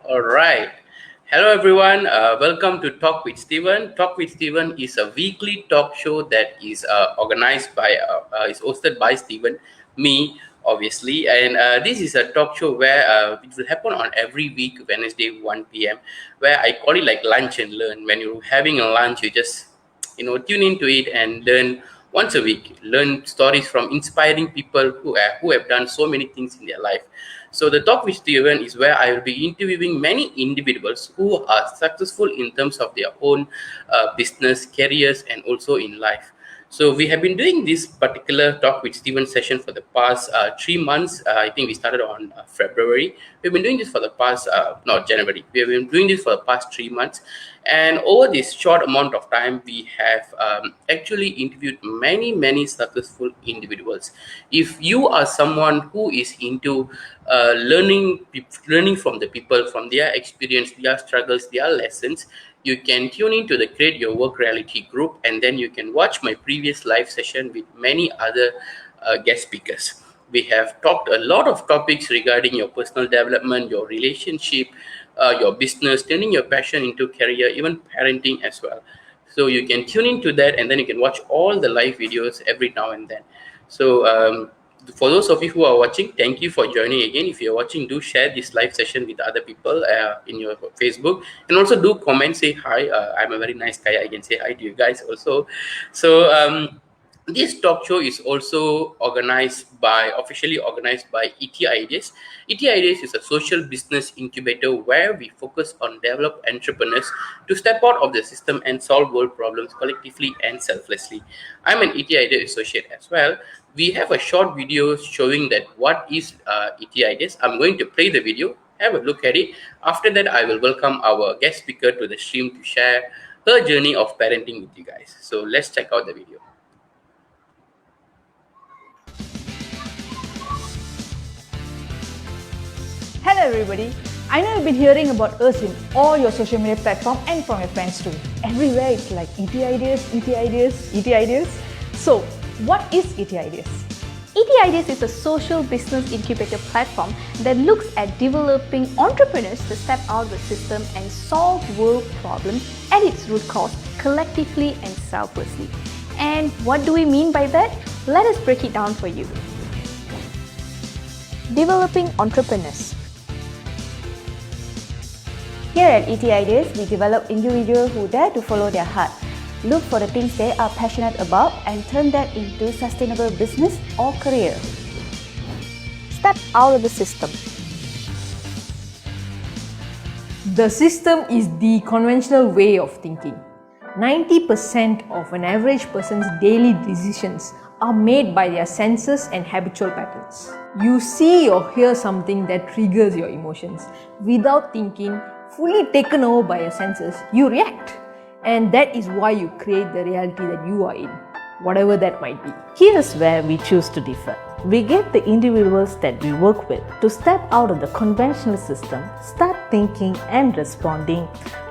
All right. Hello, everyone. Welcome to Talk with Steven. Talk with Steven is a weekly talk show that is is hosted by Steven, me, obviously. And this is a talk show where it will happen on every week, Wednesday, 1 p.m., where I call it like lunch and learn. When you're having a lunch, you just, tune into it and learn once a week. Learn stories from inspiring people who have done so many things in their life. So the Talk with Steven is where I will be interviewing many individuals who are successful in terms of their own business, careers, and also in life. So we have been doing this particular Talk with Steven session for the past 3 months. I think we started on February. We've been doing this for the past, not January. We have been doing this for the past 3 months. And over this short amount of time, we have actually interviewed many, many successful individuals. If you are someone who is into learning from the people, from their experience, their struggles, their lessons, you can tune into the Create Your Work Reality group, and then you can watch my previous live session with many other guest speakers. We have talked a lot of topics regarding your personal development, your relationship, your business, turning your passion into career, even parenting as well. So you can tune into that, and then you can watch all the live videos every now and then. So for those of you who are watching, thank you for joining again. If you're watching, do share this live session with other people in your Facebook, and also do comment, say hi. I'm a very nice guy. I can say hi to you guys also. So this talk show is also officially organized by ET Ideas. ET Ideas is a social business incubator where we focus on develop entrepreneurs to step out of the system and solve world problems collectively and selflessly. I'm an ET Ideas associate as well. We have a short video showing that what is ET Ideas. I'm going to play the video. Have a look at it. After that, I will welcome our guest speaker to the stream to share her journey of parenting with you guys. So let's check out the video. Hello everybody. I know you've been hearing about us in all your social media platforms and from your friends too. Everywhere it's like ET Ideas, ET Ideas, ET Ideas. So, what is ET Ideas? ET Ideas is a social business incubator platform that looks at developing entrepreneurs to step out of the system and solve world problems at its root cause collectively and selflessly. And what do we mean by that? Let us break it down for you. Developing entrepreneurs. Here at ET Ideas, we develop individuals who dare to follow their heart, look for the things they are passionate about and turn that into sustainable business or career. Step out of the system. The system is the conventional way of thinking. 90% of an average person's daily decisions are made by their senses and habitual patterns. You see or hear something that triggers your emotions. Without thinking, fully taken over by your senses, you react. And that is why you create the reality that you are in, whatever that might be. Here's where we choose to differ. We get the individuals that we work with to step out of the conventional system, start thinking and responding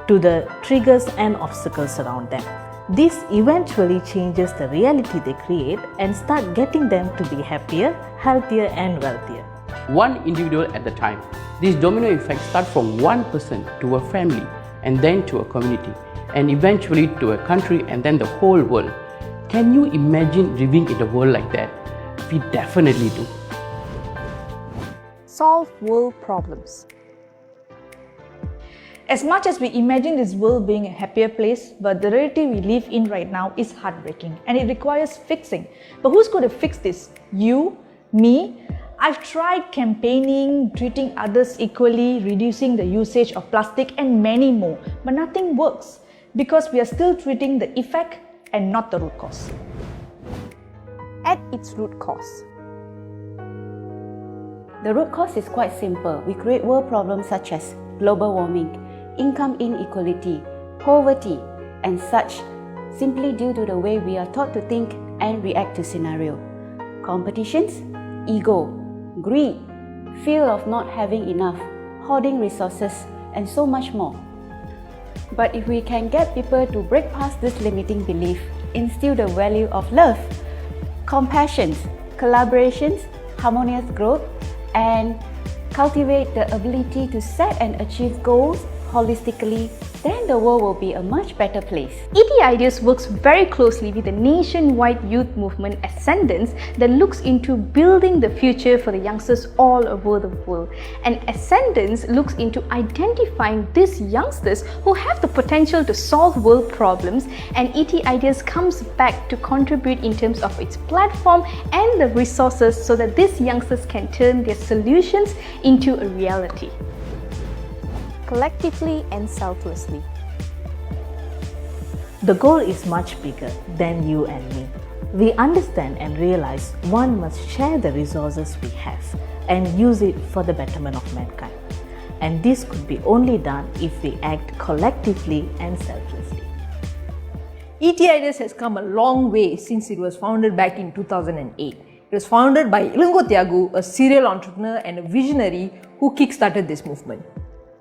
to the triggers and obstacles around them. This eventually changes the reality they create and start getting them to be happier, healthier and wealthier. One individual at a time. This domino effect starts from one person to a family, and then to a community, and eventually to a country, and then the whole world. Can you imagine living in a world like that? We definitely do. Solve world problems. As much as we imagine this world being a happier place, but the reality we live in right now is heartbreaking and it requires fixing. But who's going to fix this? You? Me? I've tried campaigning, treating others equally, reducing the usage of plastic and many more, but nothing works because we are still treating the effect and not the root cause. At its root cause. The root cause is quite simple. We create world problems such as global warming, income inequality, poverty, and such simply due to the way we are taught to think and react to scenario. Competitions, ego, greed, fear of not having enough, hoarding resources, and so much more. But if we can get people to break past this limiting belief, instill the value of love, compassion, collaborations, harmonious growth, and cultivate the ability to set and achieve goals holistically, then the world will be a much better place. ET Ideas works very closely with the nationwide youth movement Ascendance that looks into building the future for the youngsters all over the world. And Ascendance looks into identifying these youngsters who have the potential to solve world problems, and ET Ideas comes back to contribute in terms of its platform and the resources so that these youngsters can turn their solutions into a reality. Collectively and selflessly. The goal is much bigger than you and me. We understand and realize one must share the resources we have and use it for the betterment of mankind. And this could be only done if we act collectively and selflessly. ET Ideas has come a long way since it was founded back in 2008. It was founded by Ilango Thiagu, a serial entrepreneur and a visionary who kickstarted this movement.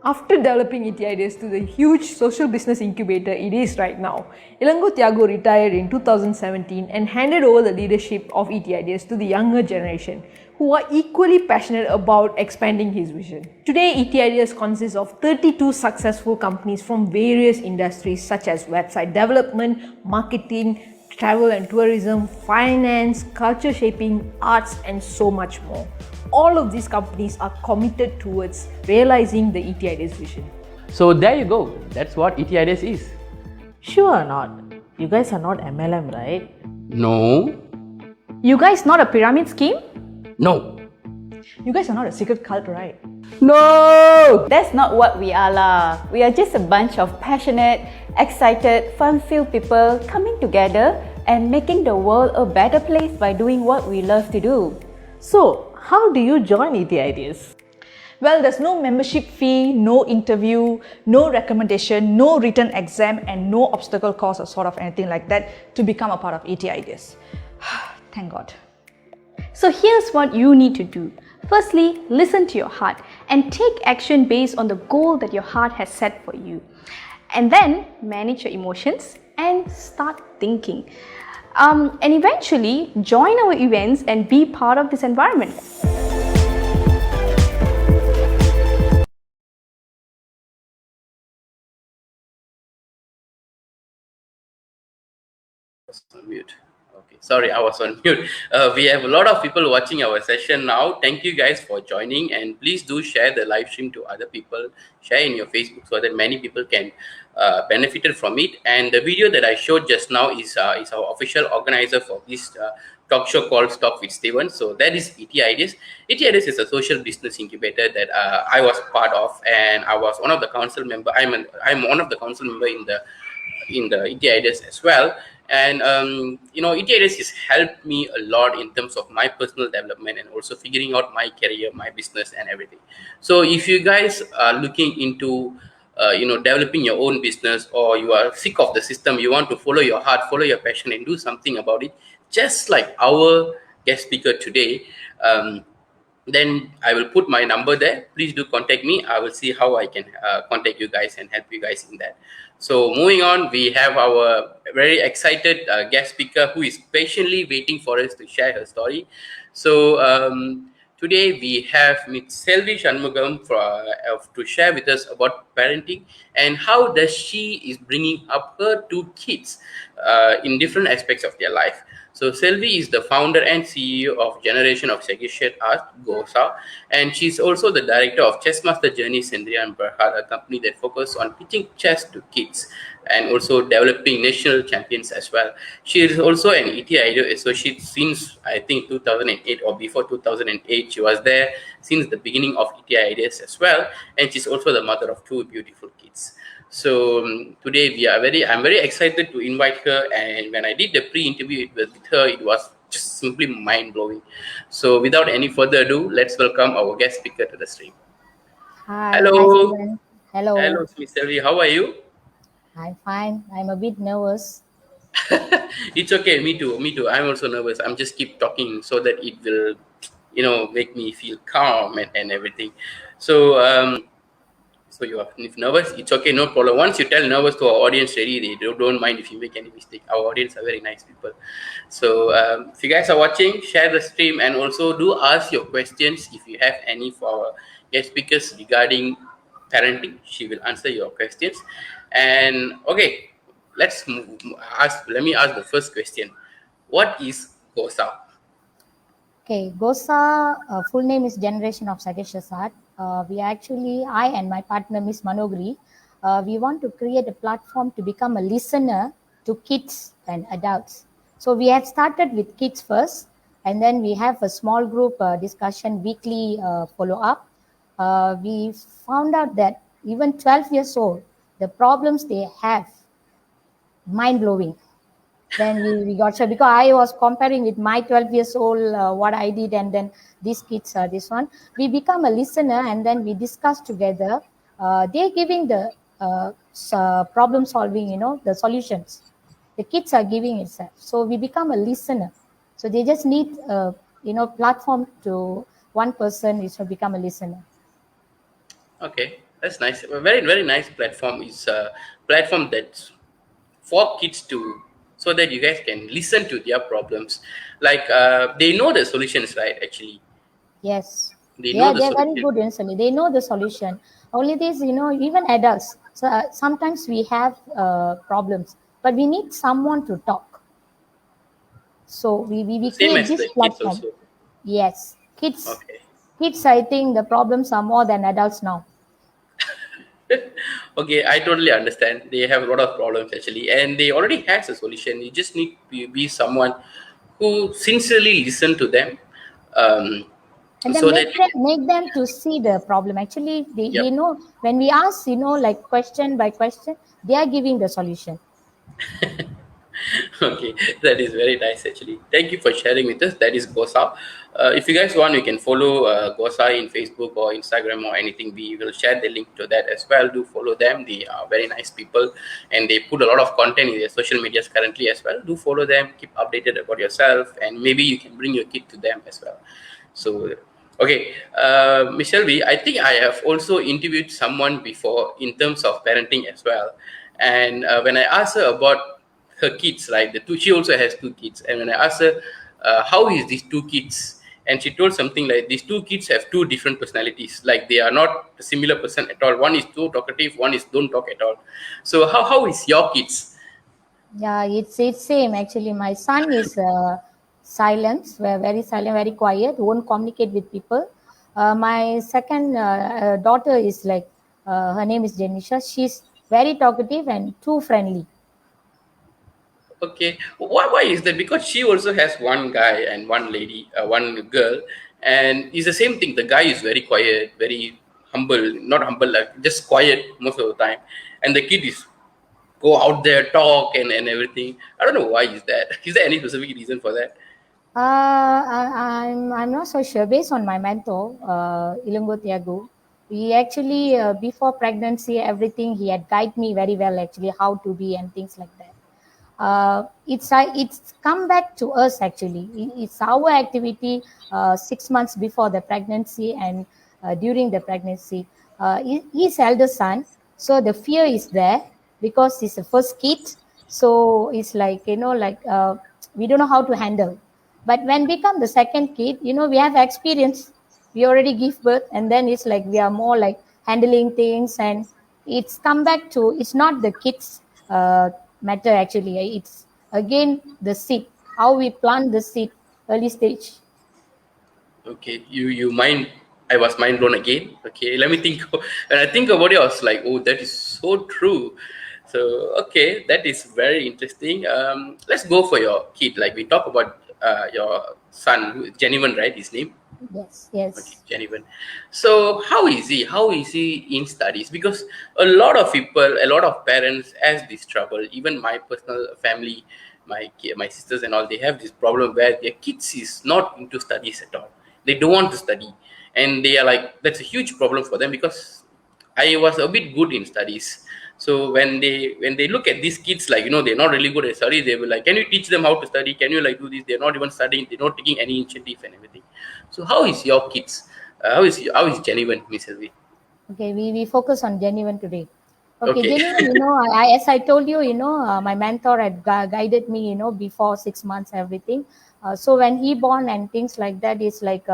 After developing ET Ideas to the huge social business incubator it is right now, Ilango Thiagu retired in 2017 and handed over the leadership of ET Ideas to the younger generation, who are equally passionate about expanding his vision. Today, ET Ideas consists of 32 successful companies from various industries such as website development, marketing, travel and tourism, finance, culture shaping, arts, and so much more. All of these companies are committed towards realizing the ET Ideas vision. So there you go. That's what ET Ideas is. Sure or not? You guys are not MLM, right? No. You guys not a pyramid scheme? No. You guys are not a secret cult, right? No! That's not what we are lah. We are just a bunch of passionate, excited, fun-filled people coming together and making the world a better place by doing what we love to do. So, how do you join ET Ideas? Well, there's no membership fee, no interview, no recommendation, no written exam, and no obstacle course or sort of anything like that to become a part of ET Ideas. Thank God. So here's what you need to do. Firstly, listen to your heart and take action based on the goal that your heart has set for you. And then manage your emotions and start thinking. And eventually join our events and be part of this environment. On mute. Okay, sorry, I was on mute. We have a lot of people watching our session now. Thank you guys for joining, and please do share the live stream to other people. Share in your Facebook so that many people can benefit from it. And the video that I showed just now is our official organizer for this talk show called Talk with Steven. So that is ET Ideas. ET Ideas is a social business incubator that I was part of, and I was one of the council member. I'm one of the council member in the ET Ideas as well. And ET Ideas has helped me a lot in terms of my personal development and also figuring out my career, my business, and everything. So if you guys are looking into developing your own business, or you are sick of the system, you want to follow your heart, follow your passion, and do something about it, just like our guest speaker today, then I will put my number there. Please do contact me. I will see how I can contact you guys and help you guys in that. So moving on, we have our very excited guest speaker who is patiently waiting for us to share her story. So today we have Ms. Selvi Shanmugam to share with us about parenting and how does she is bringing up her two kids in different aspects of their life. So Selvi is the founder and CEO of Generation of Segregation Art, Gosa, and she's also the director of Chess Master Journey Sendria and Berhad, a company that focuses on teaching chess to kids and also developing national champions as well. She is also an ET Idea associate since I think 2008 or before 2008. She was there since the beginning of ET Ideas as well, and she's also the mother of two beautiful kids. So today I'm very excited to invite her, and when I did the pre-interview with her, it was just simply mind-blowing. So without any further ado, let's welcome our guest speaker to the stream. Hi. Hello. Hi, Steven. Hello. Hello, Miss Selvi. How are you? I'm fine. I'm a bit nervous. It's okay. Me too. I'm also nervous. I'm just keep talking so that it will, make me feel calm and everything. So so you are if nervous, it's okay, no problem. Once you tell nervous to our audience ready, they don't mind if you make any mistake. Our audience are very nice people. So if you guys are watching, share the stream and also do ask your questions if you have any for our guest speakers regarding parenting. She will answer your questions. And okay, let me ask the first question. What is Gosa? Okay, Gosa, full name is Generation of Sagacious Art. I and my partner, Miss Manogri, we want to create a platform to become a listener to kids and adults. So we have started with kids first, and then we have a small group discussion, weekly follow up. We found out that even 12 years old, the problems they have, mind blowing. Then we got sure because I was comparing with my 12 years old what I did, and then these kids this one. We become a listener, and then we discuss together. They're giving the problem solving, the solutions. The kids are giving itself, so we become a listener. So they just need platform to one person is to become a listener. Okay, that's nice. A very very nice platform is a platform that's for kids to, so that you guys can listen to their problems. Like they know the solutions, right? Actually, Yes, they they know are the they're very solution. good instantly. They know the solution. Only this, even adults. So sometimes we have problems, but we need someone to talk. So we Same create as this the kids platform. also. Yes, kids. Okay. Kids, I think the problems are more than adults now. Okay, I totally understand. They have a lot of problems actually, and they already has a solution. You just need to be someone who sincerely listen to them, um, And then so that you can. make them to see the problem. Actually, they Yep. know when we ask, like question by question, they are giving the solution. Okay, that is very nice actually. Thank you for sharing with us. That is Gosa. If you guys want, you can follow Gosa in Facebook or Instagram or anything. We will share the link to that as well. Do follow them. They are very nice people, and they put a lot of content in their social medias currently as well. Do follow them. Keep updated about yourself, and maybe you can bring your kid to them as well. So, okay, Miss Selvi, I think I have also interviewed someone before in terms of parenting as well. And when I asked her about her kids, right, the two, she also has two kids. And when I asked her, how is these two kids? And she told something like these two kids have two different personalities. Like they are not a similar person at all. One is too talkative, one is don't talk at all. So how is your kids? Yeah, it's same actually. My son is silent, very silent, very quiet, won't communicate with people. My second daughter is like her name is Janisha. She's very talkative and too friendly. Okay, why is that? Because she also has one guy and one lady, one girl, and it's the same thing. The guy is very quiet, very humble, not humble, like just quiet most of the time, and the kid is go out there, talk and everything. I don't know why is that. Is there any specific reason for that? I'm not so sure. Based on my mentor, Ilungo Tiago, he actually before pregnancy, everything he had guided me very well actually how to be and things like that. It's come back to us actually. It's our activity 6 months before the pregnancy and during the pregnancy. His elder son, so the fear is there because he's the first kid. So it's like we don't know how to handle. But when become the second kid, we have experience. We already give birth, and then it's like we are more like handling things, and it's come back to it's not the kids matter actually. It's again the seed, how we plant the seed early stage. Okay, you mind? I was mind blown again. Okay, let me think. When I think about it, I was like, oh, that is so true. So okay, that is very interesting. Let's go for your kid. Like we talk about your son, Genuine, right? His name. Yes, Okay, yes. genuine. So how is he? How is he in studies? Because a lot of people, a lot of parents has this trouble. Even my personal family, my sisters and all, they have this problem where their kids is not into studies at all. They don't want to study, and they are like that's a huge problem for them because I was a bit good in studies. So when they look at these kids, like they're not really good at studies, they will like, can you teach them how to study? Can you like do this? They're not even studying. They're not taking any initiative and everything. So how is your kids? How is genuine, Miss Selvi? Okay, we focus on genuine today. Okay, Okay. genuine, as I told you, my mentor had guided me, before 6 months, everything. So when he born and things like that, it's like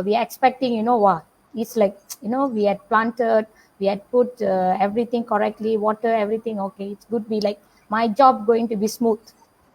we are expecting, wow. it's like, we had planted, we had put everything correctly, water, everything okay, it's good be like my job going to be smooth,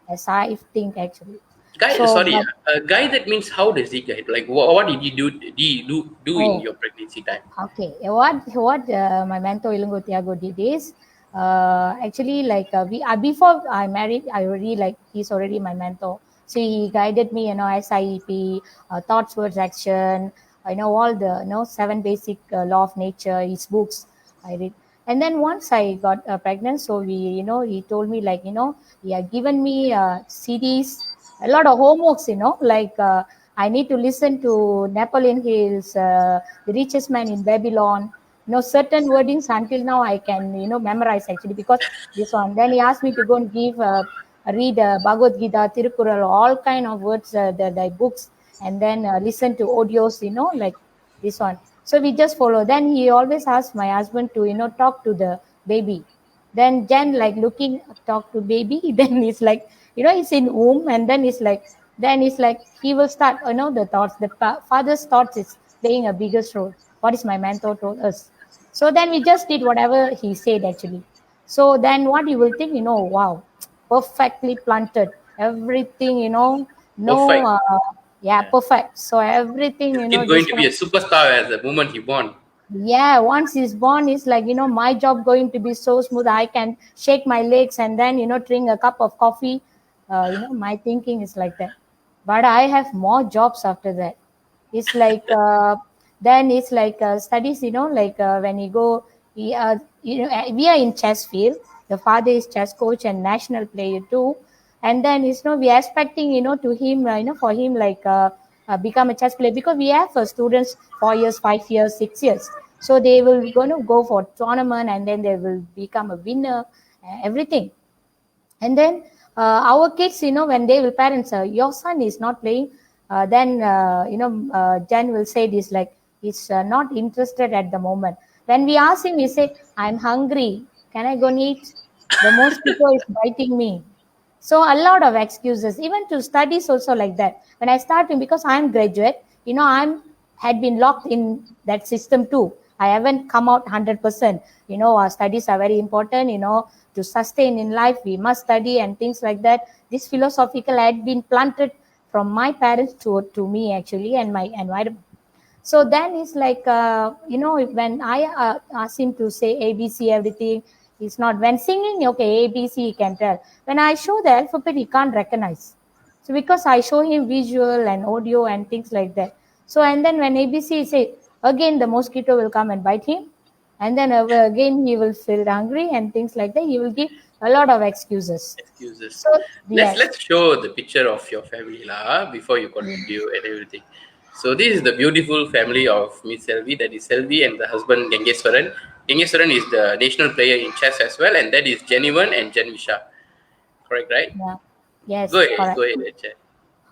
as I think actually. Guy, So sorry, but guy. That means how does he guide? Like, what did he do? Did he do in oh, your pregnancy time? okay, what my mentor Ilungo Tiago did is, actually like we before I married, I already like he's already my mentor. So he guided me, SIEP, thoughts, words, action, all the 7 basic law of nature, his books I read. And then once I got pregnant, so he told me like, he had given me CDs, a lot of homeworks, like I need to listen to Napoleon Hill's The Richest Man in Babylon. Certain wordings until now I can, memorize actually because this one. Then he asked me to go and read Bhagavad Gita, Tirukural, all kind of words, the books, and then listen to audios, like this one. So we just follow. Then he always asks my husband to, talk to the baby. Then Jen like looking talk to baby. Then it's like, it's in womb, and then it's like he will start, the thoughts. The father's thoughts is playing a biggest role. What is my mentor told us? So then we just did whatever he said actually. So then what you will think, wow, perfectly planted, everything, no, Perfect. yeah, Yeah. perfect. So everything, This kid going this to be one. a superstar as the moment he born. Yeah, once he's born, it's like, my job going to be so smooth. I can shake my legs and then, drink a cup of coffee. My thinking is like that. But I have more jobs after that. It's like, then it's like studies, like when you go, we are in chess field. The father is chess coach and national player too. And then we are expecting to him, for him like become a chess player, because we have students 4 years, 5 years, 6 years, so they will going to go for tournament and then they will become a winner, everything. And then our kids, when they will parents, your son is not playing, then Jen will say this like, he's not interested at the moment. When we ask him, he say, I'm hungry, can I go and eat? The mosquito is biting me. So a lot of excuses, even to studies also like that. When I started, because I'm graduate, I'm had been locked in that system too. I haven't come out 100%. Our studies are very important. To sustain in life, we must study and things like that. This philosophical had been planted from my parents to me actually, and my environment. So then it's like, when I ask him to say ABC, everything, it's not. When singing, okay, ABC, he can tell. When I show the alphabet, he can't recognize. So because I show him visual and audio and things like that. So, and then when ABC, he say, again, the mosquito will come and bite him. And then again, he will feel hungry and things like that. He will give a lot of excuses. Excuses. So, yes. Let's show the picture of your family lah before you continue and everything. So this is the beautiful family of Miss Selvi. That is Selvi and the husband Gengeswaran. Gengeswaran is the national player in chess as well, and that is Genevan and Janvisha. Correct, right? Yeah. Yes, correct. Go ahead, Chen.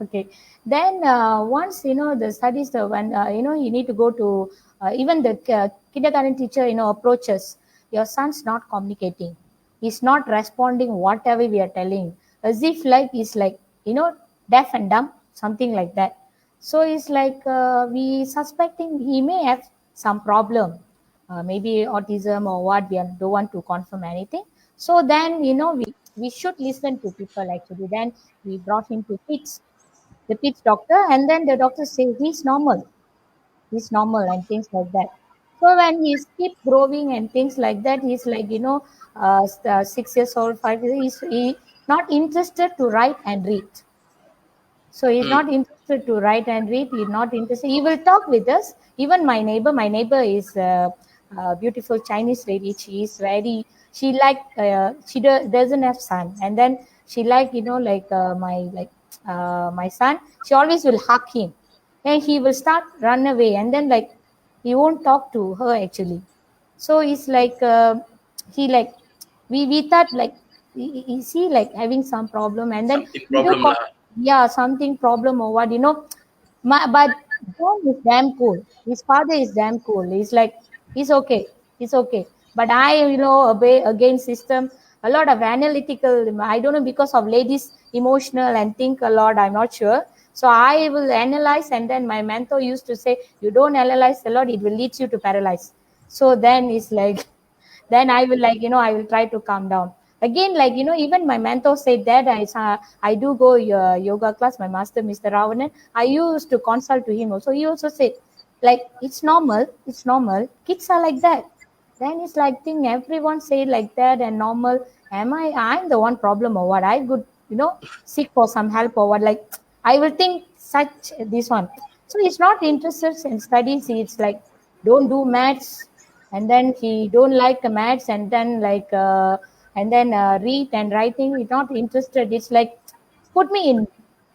Okay. Then once the studies, when you need to go to even the kindergarten teacher approaches, your son's not communicating, he's not responding whatever we are telling, as if like he's like deaf and dumb, something like that. So it's like we suspecting he may have some problem, maybe autism or what. We don't want to confirm anything. So then we should listen to people actually. Then we brought him to kids, the pits doctor, and then the doctor say he's normal and things like that. So when he's keep growing and things like that, he's like 6 years old, 5 years, he not interested to write and read. So he's Mm. not interested to write and read. He's not interested. He will talk with us. Even my neighbor is a beautiful Chinese lady. She is very. She like doesn't have son, and then she like like my son. She always will hug him, and he will start run away, and then like he won't talk to her actually. So it's like he like we thought like is he like having some problem, and then Something we do problem lah. yeah, something problem or what, but John is damn cool. His father is damn cool. He's like, he's okay. He's okay. But I, obey against system, a lot of analytical, I don't know, because of ladies emotional and think a lot, I'm not sure. So I will analyze, and then my mentor used to say, you don't analyze a lot, it will lead you to paralyze. So then it's like, then I will like, I will try to calm down. Again, like, even my mentor said that I do go yoga class, my master, Mr. Ravanan. I used to consult to him also. He also said, like, it's normal. Kids are like that. Then it's like thing everyone say like that and normal. I'm the one problem or what? I could, seek for some help or what? Like, I will think such this one. So he's not interested in studies. It's like, don't do maths, and then he don't like the maths, and then like read and writing. He's not interested. It's like put me in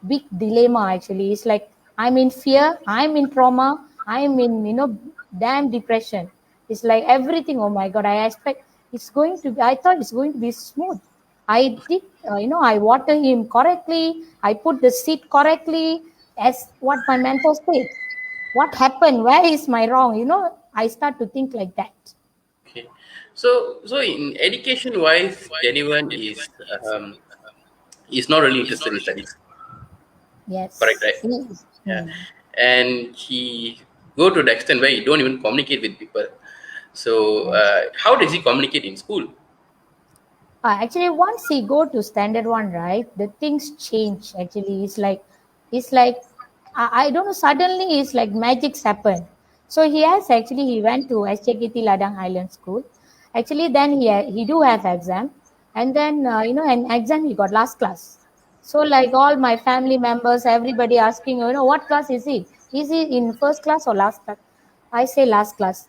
big dilemma actually. It's like I'm in fear, I'm in trauma, I'm in damn depression. It's like everything. Oh my god, I expect it's going to be, I thought it's going to be smooth. I did, I water him correctly, I put the seed correctly as what my mentor said. What happened, where is my wrong, I start to think like that. Okay. So in education wise, anyone is not really interested in studies. Correct, Yes. right? Yeah. And he go to the extent where he don't even communicate with people. So Yes. how does he communicate in school? Actually, once he go to standard one, right, the things change. Actually, it's like I don't know. Suddenly, it's like magic's happened. So he went to SJKT Ladang Highland School. Actually, then he do have exam, and then an exam he got last class. So like all my family members, everybody asking, what class is he? Is he in first class or last class? I say last class.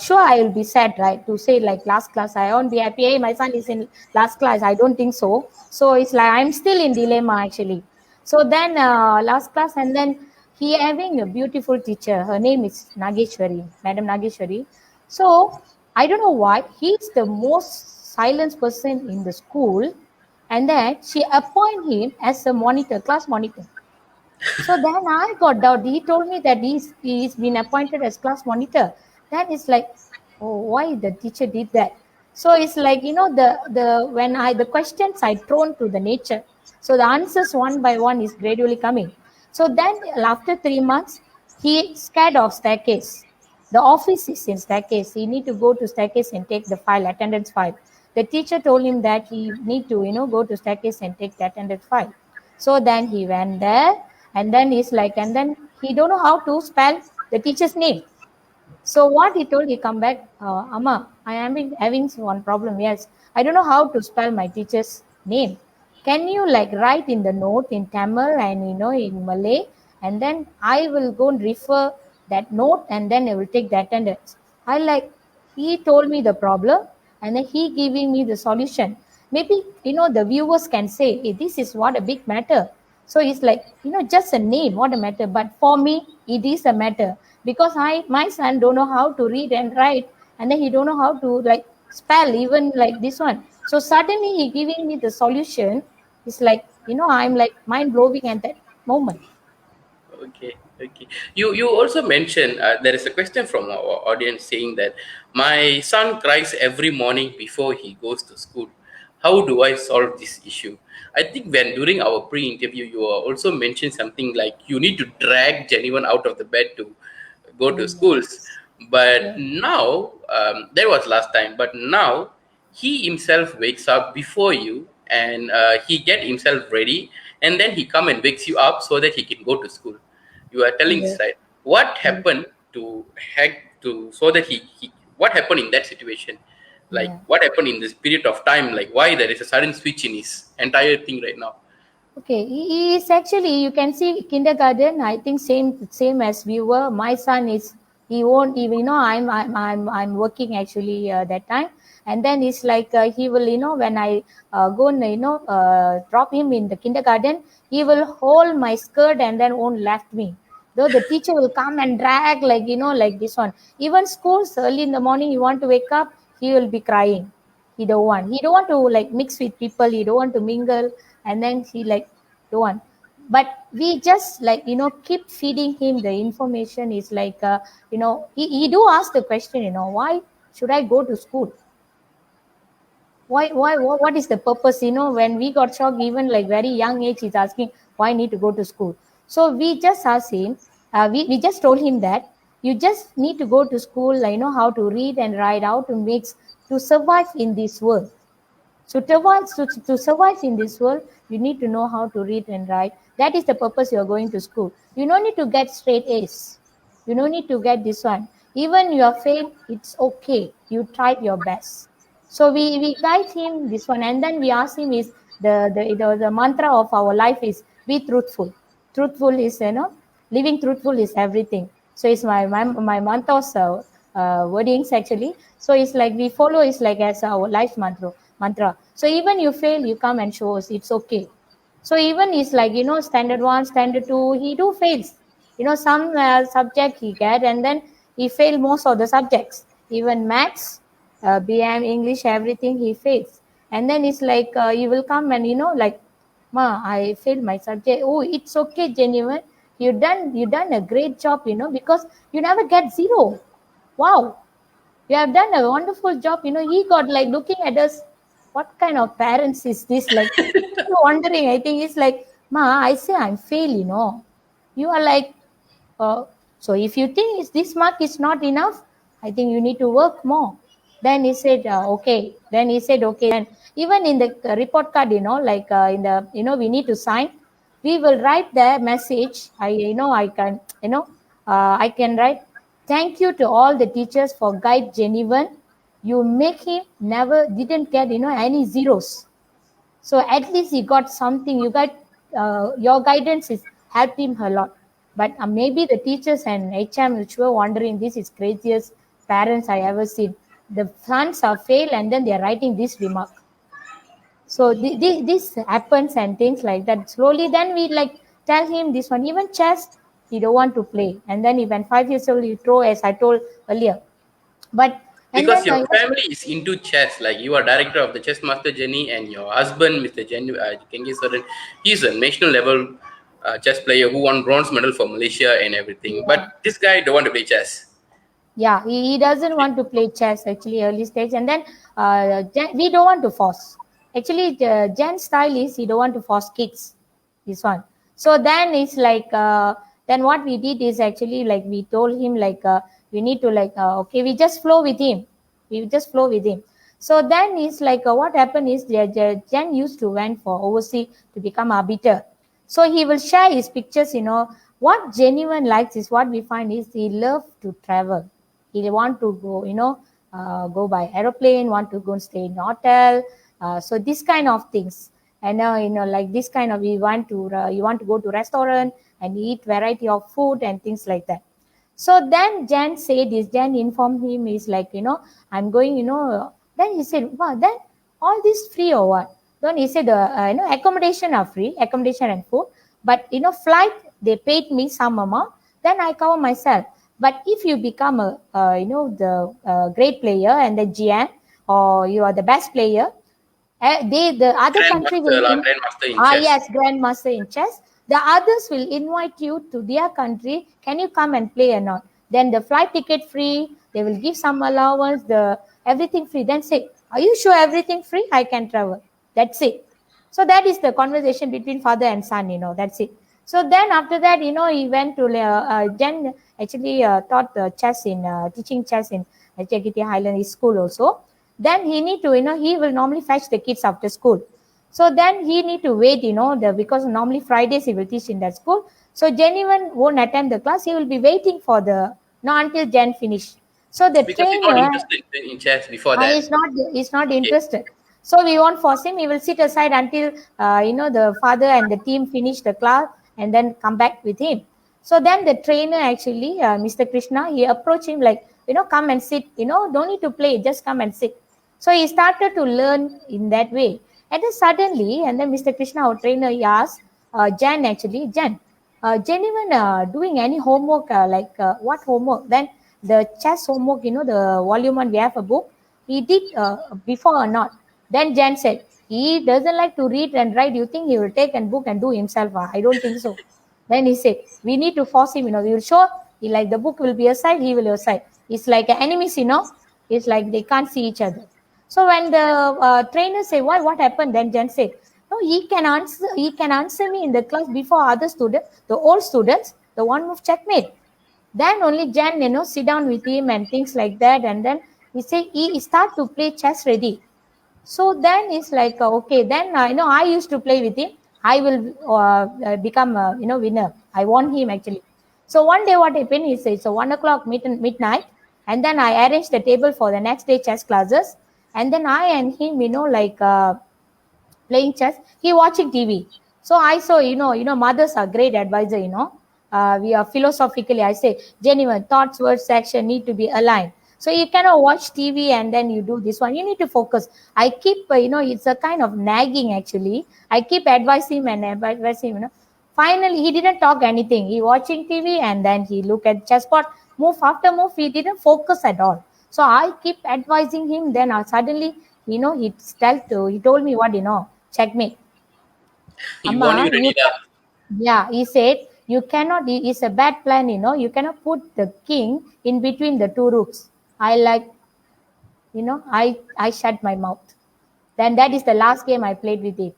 Sure, I will be sad, right? To say like last class, I won't be happy. Hey, my son is in last class. I don't think so. So it's like I'm still in dilemma actually. So then last class, and then he having a beautiful teacher. Her name is Nageshwari, Madam Nageshwari. So I don't know why he's the most silent person in the school, and then she appoint him as a monitor, class monitor. So then I got doubt. He told me that he's been appointed as class monitor. Then it's like, oh, why the teacher did that? So it's like the when I the questions I thrown to the nature. So the answers one by one is gradually coming. So then after 3 months, he scared of staircase. The office is in staircase. He need to go to staircase and take the file, attendance file. The teacher told him that he need to go to staircase and take the attendance file. So then he went there, and then he's like, and then he don't know how to spell the teacher's name. So what he told, he come back, Amma, I am having one problem. Yes, I don't know how to spell my teacher's name. Can you like write in the note in Tamil and in Malay, and then I will go and refer that note, and then I will take the attendance. I like he told me the problem, and then he giving me the solution. Maybe the viewers can say, hey, this is what a big matter. So it's like, just a name, what a matter. But for me, it is a matter because my son don't know how to read and write, and then he don't know how to like spell even like this one. So suddenly he giving me the solution. It's like, I'm like mind blowing at that moment. Okay, okay. You also mentioned there is a question from our audience saying that my son cries every morning before he goes to school. How do I solve this issue? I think when during our pre-interview, you also mentioned something like you need to drag Genuine out of the bed to go to schools. Yes. But Yes. now, that was last time. But now, he himself wakes up before you, and he get himself ready, and then he come and wakes you up so that he can go to school. You are telling this, Yes. right? What Yes. happened to hack to so that he what happened in that situation? Like Yeah. what happened in this period of time? Like why there is a sudden switch in his entire thing right now? Okay, he is actually, you can see kindergarten. I think same as we were. My son is, he won't even I'm working actually that time, and then it's like he will when I go and drop him in the kindergarten, he will hold my skirt and then won't left me. Though the teacher will come and drag like like this one. Even schools early in the morning, you want to wake up, he will be crying. He don't want to like mix with people, he don't want to mingle, and then he like don't want. But we just like keep feeding him the information. Is like he do ask the question, why should I go to school? Why what is the purpose? When we got shocked, even like very young age, he's asking why I need to go to school. So we just asked him, we just told him that you just need to go to school, how to read and write, how to mix to survive in this world. So to survive in this world, you need to know how to read and write. That is the purpose you are going to school. You don't need to get straight A's. You don't need to get this one. Even you are failed, it's okay. You tried your best. So we guide him this one, and then we ask him is the mantra of our life is be truthful. Truthful is living truthful is everything. So it's my mantra's wordings actually. So it's like we follow is like as our life mantra. So even you fail, you come and show us it's okay. So even it's like standard 1, standard 2, he do fails. Some subject he get, and then he fail most of the subjects. Even maths, BM, English, everything he fails. And then it's like you will come and like, ma, I failed my subject. Oh, it's okay, genuine. You done a great job, because you never get zero. Wow, you have done a wonderful job. He got like looking at us, what kind of parents is this? Like, wondering. I think it's like, ma, I say I'm fail. You are like, uh, so if you think this mark is not enough, I think you need to work more. Then he said, okay. Then he said, okay. Then even in the report card, like in the, we need to sign. We will write the message. I can write, thank you to all the teachers for guide genuine. You make him never didn't get any zeros. So at least he got something. You got your guidance is helped him a lot. But maybe the teachers and HM which were wondering, this is craziest parents I ever seen. The sons are fail and then they are writing this remark. So this happens and things like that. Slowly, then we like tell him this one. Even chess, he don't want to play. And then even 5 years old, he throw as I told earlier. But and Because then your family is into chess, like you are director of the chess master Jenny, and your husband, Mr. Genghis Soren, he's a national level chess player who won bronze medal for Malaysia and everything. yeah. But this guy don't want to play chess. Yeah, he doesn't want to play chess actually early stage, and then we don't want to force. Actually, Jen's style is he don't want to force kids. This one. So then it's like then what we did is actually like we told him like we need to like okay, we just flow with him. We just flow with him. So then it's like what happened is Jen used to went for overseas to become arbiter. So he will share his pictures. What genuine likes is what we find is he love to travel. He want to go, go by aeroplane, want to go and stay in hotel. So this kind of things. And like this kind of you want to go to restaurant and eat variety of food and things like that. So then Jan said this. Jan informed him is like, I'm going, then he said, wow, then all this free or what? Then he said, accommodation are free, accommodation and food. But, flight, they paid me some amount. Then I cover myself. But if you become the great player and the GM, or you are the best player, the other country Grandmaster, will grandmaster in chess. yes, grandmaster in chess. The others will invite you to their country. Can you come and play or not? Then the flight ticket free. They will give some allowance. The everything free. Then say, are you sure everything free? I can travel. That's it. So that is the conversation between father and son. That's it. So then after that, he went to Jen actually taught chess in teaching chess in Jaggiti Highland School also. Then he need to, he will normally fetch the kids after school. So then he need to wait, because normally Fridays he will teach in that school. So Genuine won't attend the class. He will be waiting for until Jen finish. So the Because he's not trainer interested in chess before that. he's not Okay. interested. So we won't force him. He will sit aside until the father and the team finish the class and then come back with him. So then the trainer actually, Mr. Krishna, he approached him like, come and sit. Don't need to play, just come and sit. So he started to learn in that way. And then suddenly, and then Mr. Krishna, our trainer, he asked Jan actually, Jan, genuine doing any homework, what homework? Then the chess homework, the volume one, we have a book. He did before or not? Then Jan said, he doesn't like to read and write. You think he will take a book and do himself? I don't think so. Then he said, we need to force him, we will show, he like the book will be aside, he will aside. It's like enemies, it's like they can't see each other. So when the trainer say, why, what happened? Then Jan said, No, he can answer me in the class before other students, the old students, the one move checkmate. Then only Jan, sit down with him and things like that. And then he say he start to play chess ready. So then it's like, okay, then, I used to play with him. I will become, winner. I won him actually. So one day what happened is it's a 1 o'clock midnight. And then I arranged the table for the next day chess classes. And then I and him, playing chess. He watching TV. So I saw, mothers are great advisor. We are philosophically. I say genuine thoughts, words, action need to be aligned. So you cannot watch TV and then you do this one. You need to focus. I keep, it's a kind of nagging actually. I keep advising him and advising him. Finally, he didn't talk anything. He watching TV and then he look at chessboard, move after move. He didn't focus at all. So I keep advising him. Then suddenly, he told me what, checkmate. He won you Amma, ready now. yeah, he said, you cannot, it's a bad plan, you cannot put the king in between the two rooks. I like, I shut my mouth. Then that is the last game I played with it.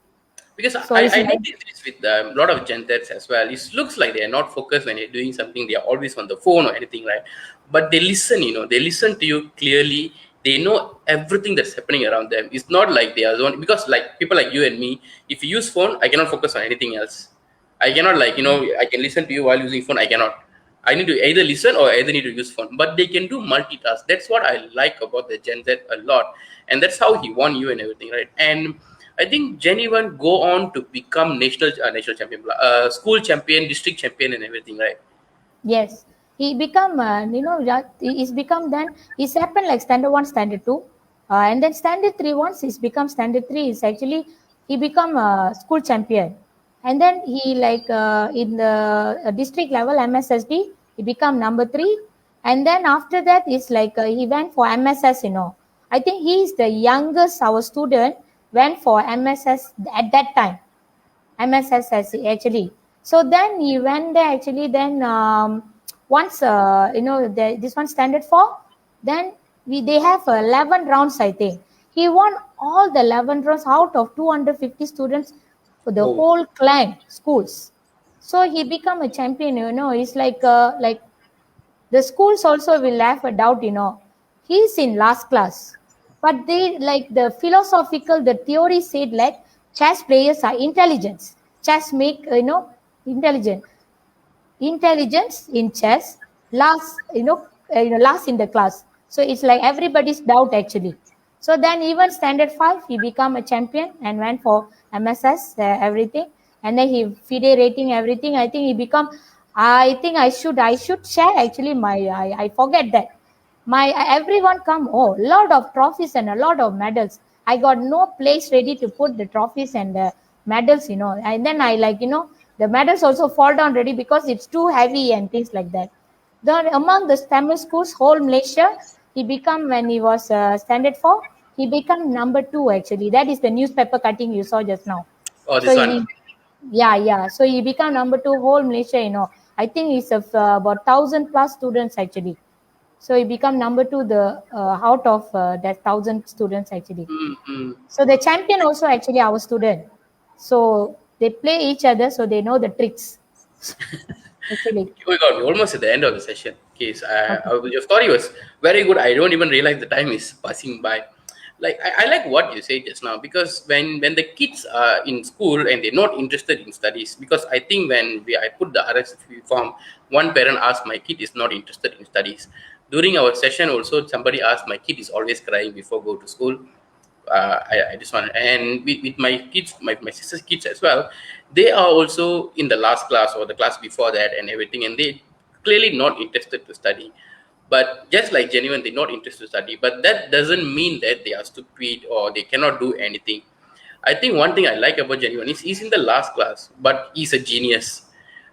Because So it's I like, noticed this with a lot of Gen Zs as well. It looks like they are not focused when they're doing something. They are always on the phone or anything, right? But they listen, they listen to you clearly. They know everything that's happening around them. It's not like they are zone, because like people like you and me, if you use phone, I cannot focus on anything else. I cannot, like, I can listen to you while using phone. I cannot. I need to either listen or either need to use phone. But they can do multitask. That's what I like about the Gen Z a lot, and that's how he won you and everything, right? And I think Jenny Van go on to become national champion, school champion, district champion, and everything, right? yes, he become, he's become then, it's happened like standard one, standard two. And then standard three, once he's become standard three, is actually, he become a school champion. And then he like, in the district level, MSSD, he become number three. And then after that, it's like he went for MSS, I think he is the youngest, our student, went for MSS at that time. MSS actually. So then he went there actually. Then once this one standard for, then they have 11 rounds I think. He won all the 11 rounds out of 250 students for the Oh, whole clan schools. So he become a champion. It's like the schools also will have a doubt. He's in last class, but they like the philosophical, the theory said like chess players are intelligence. Chess make intelligent. Intelligence in chess last, last in the class. So it's like everybody's doubt actually. So then even standard five, he become a champion and went for MSS everything, and then he FIDE rating everything. I think he become. I think I should share actually my I forget that my everyone come, oh, lot of trophies and a lot of medals. I got no place ready to put the trophies and the medals, and then I like, the medals also fall down ready because it's too heavy and things like that. Then among the Tamil schools whole Malaysia, he become, when he was standard four, he become number two actually. That is the newspaper cutting you saw just now. oh, So this one. he, yeah, so he become number two whole Malaysia. I think it's about 1,000 plus students actually. So he become number two, the out of that 1,000 students actually. Mm-hmm. So the champion also actually our student. So they play each other, so they know the tricks actually. Oh my God, we're almost at the end of the session. Okay, so Okay. your story was very good. I don't even realize the time is passing by. Like I like what you said just now, because when the kids are in school and they're not interested in studies, because I think when I put the RSV form, one parent asked, my kid is not interested in studies. During our session also, somebody asked, my kid is always crying before go to school. I just want, and with my kids, my sister's kids as well, they are also in the last class or the class before that and everything, and they clearly not interested to study. But just like genuine, they're not interested to study, but that doesn't mean that they are stupid or they cannot do anything. I think one thing I like about genuine is he's in the last class, but he's a genius Yeah.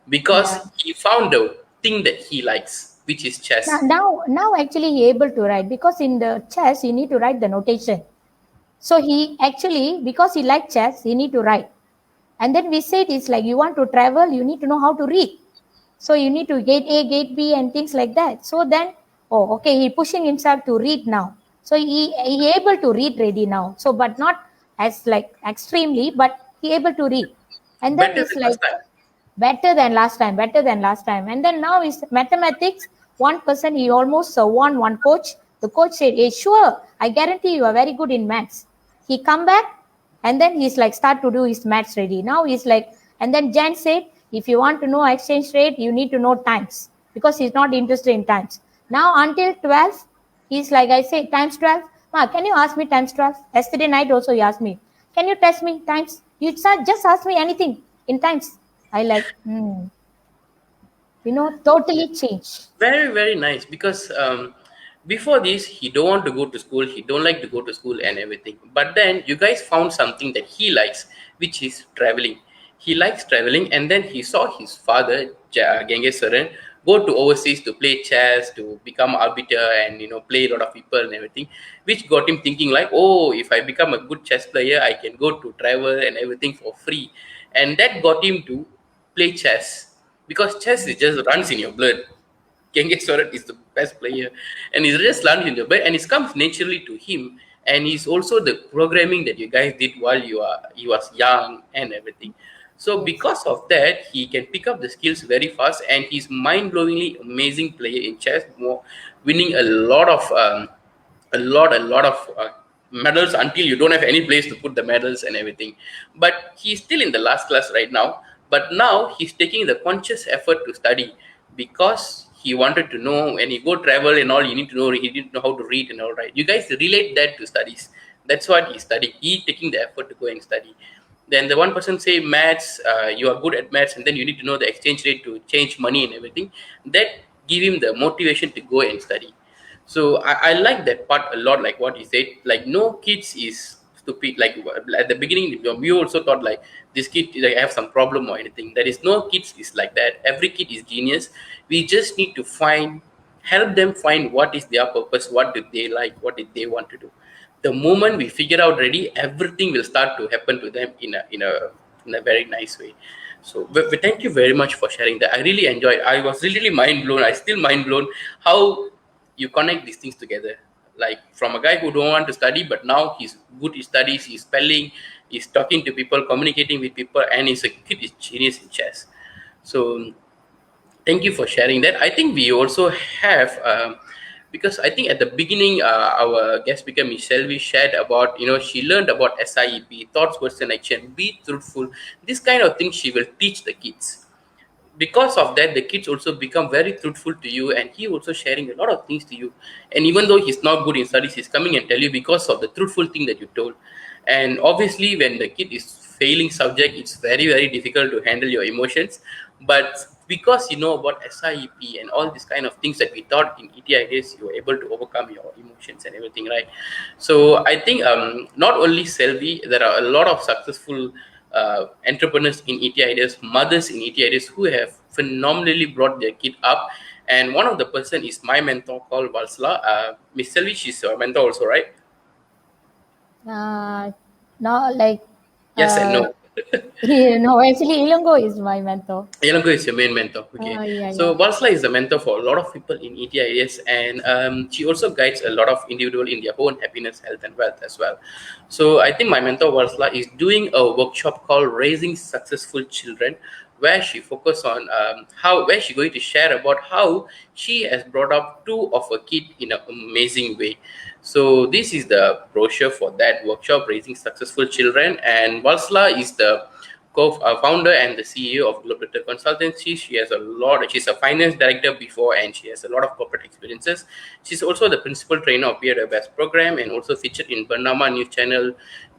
because he found the thing that he likes, which is Now, chess. now actually he able to write, because in the chess you need to write the notation. So he actually, because he like chess, he need to write. And then we said it's like you want to travel, you need to know how to read. So you need to gate A, gate B, and things like that. So then, oh, okay, he pushing himself to read now. So he able to read ready now. So but not as like extremely, but he able to read. And then Better he's than last like, time. better than last time, better than last time. And then now is mathematics. One person, he almost won one coach. The coach said, hey, sure, I guarantee you are very good in maths. He come back, and then he's like start to do his maths ready. Now he's like, and then Jan said, if you want to know exchange rate, you need to know times, because he's not interested in times. Now until 12, he's like, I say times 12. Ma, can you ask me times 12? Yesterday night also he asked me, can you test me times? You just ask me anything in times. I like, totally change. Very, very nice, because before this he don't want to go to school, he don't like to go to school and everything, but then you guys found something that he likes, which is traveling. He likes traveling, and then he saw his father, Gengesaran, go to overseas to play chess, to become arbiter, and play a lot of people and everything, which got him thinking like, oh, if I become a good chess player, I can go to travel and everything for free. And that got him to play chess, because chess is just runs in your blood. Genghis Soren is the best player, and he's just learned in the bed, and it comes naturally to him. And he's also the programming that you guys did while he was young and everything. So Yes. because of that, he can pick up the skills very fast, and he's mind-blowingly amazing player in chess, winning a lot of medals until you don't have any place to put the medals and everything. But he's still in the last class right now. But now he's taking the conscious effort to study, because he wanted to know when you go travel and all, you need to know, he didn't know how to read and all, right? You guys relate that to studies. That's what he's studying. He taking the effort to go and study. Then the one person say maths, you are good at maths, and then you need to know the exchange rate to change money and everything. That give him the motivation to go and study. So I like that part a lot, like what he said. Like, no kids is stupid. Like at the beginning, we also thought like this kid like have some problem or anything. There is no kids is like that. Every kid is genius. We just need to help them find what is their purpose, what did they like, what did they want to do. The moment we figure out ready, everything will start to happen to them in a very nice way. So but thank you very much for sharing that. I really enjoyed. I was really mind blown. I still mind blown how you connect these things together. Like from a guy who don't want to study, but now he's good in studies, he's spelling, he's talking to people, communicating with people, and he's a kid is genius in chess. So thank you for sharing that. I think we also have, because I think at the beginning, our guest speaker, Miss Selvi, shared about, she learned about SIEP, thoughts, words, and action, be truthful. This kind of thing she will teach the kids. Because of that, the kids also become very truthful to you, and he also sharing a lot of things to you. And even though he's not good in studies, he's coming and tell you because of the truthful thing that you told. And obviously when the kid is failing subject, it's very, very difficult to handle your emotions. But because you know about SIEP and all these kind of things that we taught in ETI days, you were able to overcome your emotions and everything, right? So I think not only Selvi, there are a lot of successful entrepreneurs in ETI days, mothers in ETI days, who have phenomenally brought their kid up. And one of the person is my mentor called Valsla. Miss Selvi, she's your mentor also, right? Now, like, Yes and uh, no. actually, Ilongo is my mentor. Yelango is your main mentor. Okay. Yeah, So yeah. Balsla is the mentor for a lot of people in ETIS, and she also guides a lot of individual in their own happiness, health, and wealth as well. So I think my mentor Balsla is doing a workshop called Raising Successful Children, where she focus on where she going to share about how she has brought up two of her kid in an amazing way. So this is the brochure for that workshop, Raising Successful Children, and Balsla is the co-founder and the CEO of Global Consultancy. She has a lot. She's a finance director before, and she has a lot of corporate experiences. She's also the principal trainer of Peer Best program, and also featured in Bernama News Channel,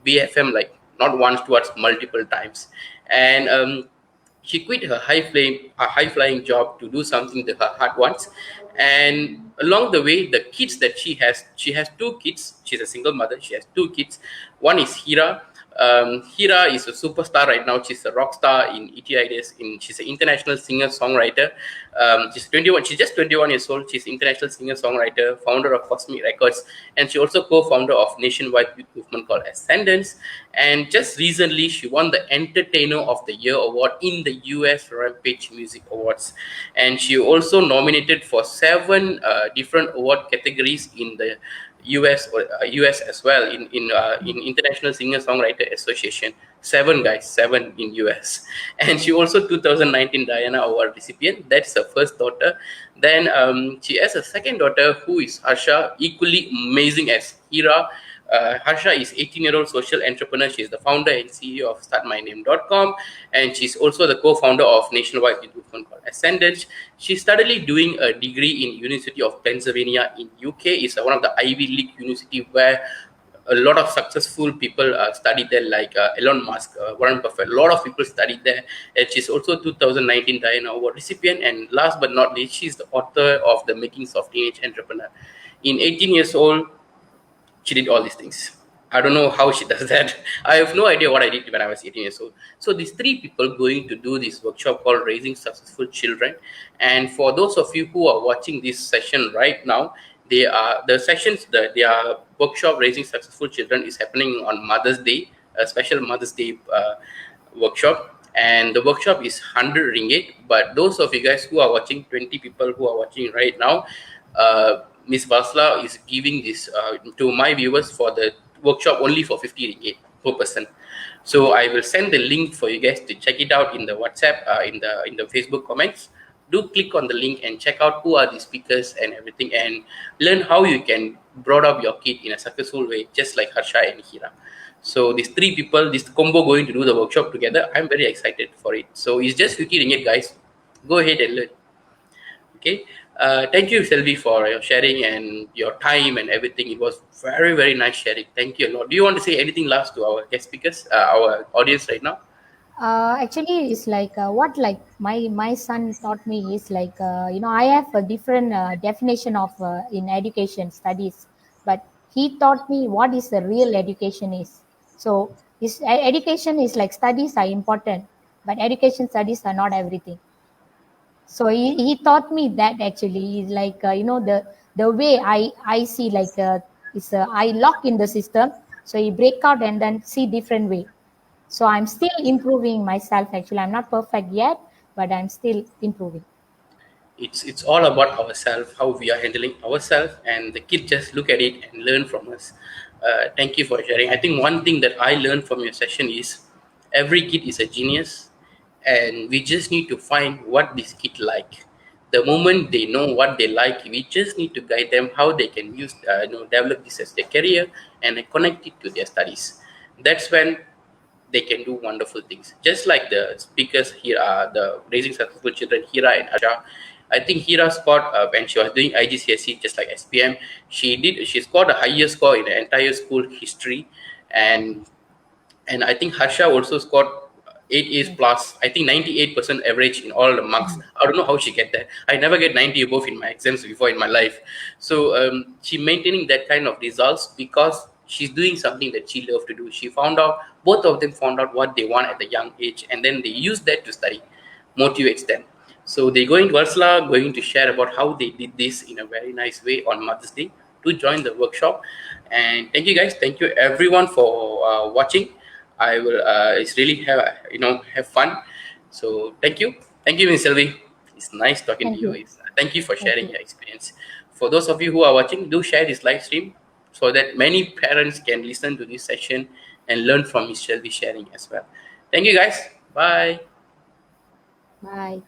BFM, like not once, twice, multiple times. And she quit her high flying job to do something that her heart wants. And along the way, the kids that she has two kids. She's a single mother. She has two kids. One is Hira. Hira is a superstar right now. She's a rock star in ETI days. She's an international singer songwriter. She's 21. She's just 21 years old. She's international singer songwriter, founder of Cosmic Records, and she also co-founder of nationwide youth movement called Ascendance. And just recently, she won the Entertainer of the Year award in the US Rampage Music Awards, and she also nominated for 7 different award categories in the US as well, in International Singer Songwriter Association. Seven guys, seven in US, and she also 2019 Diana Award recipient. That's her first daughter. Then she has a second daughter who is Harsha, equally amazing as Hira. Harsha is 18-year-old social entrepreneur. She's the founder and CEO of StartMyName.com, and she's also the co-founder of nationwide youth movement called Ascendance. She's studying doing a degree in University of Pennsylvania in UK. It's one of the Ivy League university where a lot of successful people studied there, like Elon Musk, Warren Buffett. A lot of people studied there. And she's also 2019 Diana Award recipient. And last but not least, she's the author of The Makings of Teenage Entrepreneur. In 18 years old, she did all these things. I don't know how she does that. I have no idea what I did when I was 18 years old. So these three people going to do this workshop called Raising Successful Children. And for those of you who are watching this session right now, they are the sessions, their workshop Raising Successful Children is happening on Mother's Day, a special Mother's Day workshop. And the workshop is 100 ringgit. But those of you guys who are watching, 20 people who are watching right now, Miss Basla is giving this to my viewers for the workshop only for 50 ringgit per person. So I will send the link for you guys to check it out in the WhatsApp, in the Facebook comments. Do click on the link and check out who are the speakers and everything, and learn how you can brought up your kid in a successful way, just like Harsha and Hira. So these three people, this combo going to do the workshop together. I'm very excited for it. So it's just 50 ringgit, guys. Go ahead and learn. Okay. Thank you, Selvi, for your sharing and your time and everything. It was very, very nice sharing. Thank you a lot. Do you want to say anything last to our guest speakers, our audience right now? Actually, it's like what like my son taught me is like I have a different definition of in education studies, but he taught me what is the real education is. So education is like studies are important, but education studies are not everything. So he taught me that actually is like the way I see like is I lock in the system, so he break out and then see different way. So I'm still improving myself. Actually, I'm not perfect yet, but I'm still improving. It's all about ourselves, how we are handling ourselves, and the kid just look at it and learn from us. Thank you for sharing. I think one thing that I learned from your session is every kid is a genius, and we just need to find what this kid like. The moment they know what they like, we just need to guide them how they can use develop this as their career and connect it to their studies. That's when they can do wonderful things. Just like the speakers here are the Raising Successful Children, Hira and Asha. I think Hira scored when she was doing IGCSE, just like SPM. She scored a higher score in the entire school history, and I think Harsha also scored 8 A's plus. I think 98% average in all the marks. I don't know how she get that. I never get 90 above in my exams before in my life. So she maintaining that kind of results because she's doing something that she loved to do. She found out, both of them found out what they want at the young age, and then they use that to study, motivates them. So they're going to Ursula, going to share about how they did this in a very nice way on Mother's Day to join the workshop. And thank you guys. Thank you everyone for watching. I will. It's really have fun. So thank you, Ms. Selvi. It's nice talking to Thank you. you. Thank you for Thank sharing you. your experience. For those of you who are watching, do share this live stream so that many parents can listen to this session and learn from Ms. Selvi sharing as well. Thank you, guys. Bye. Bye.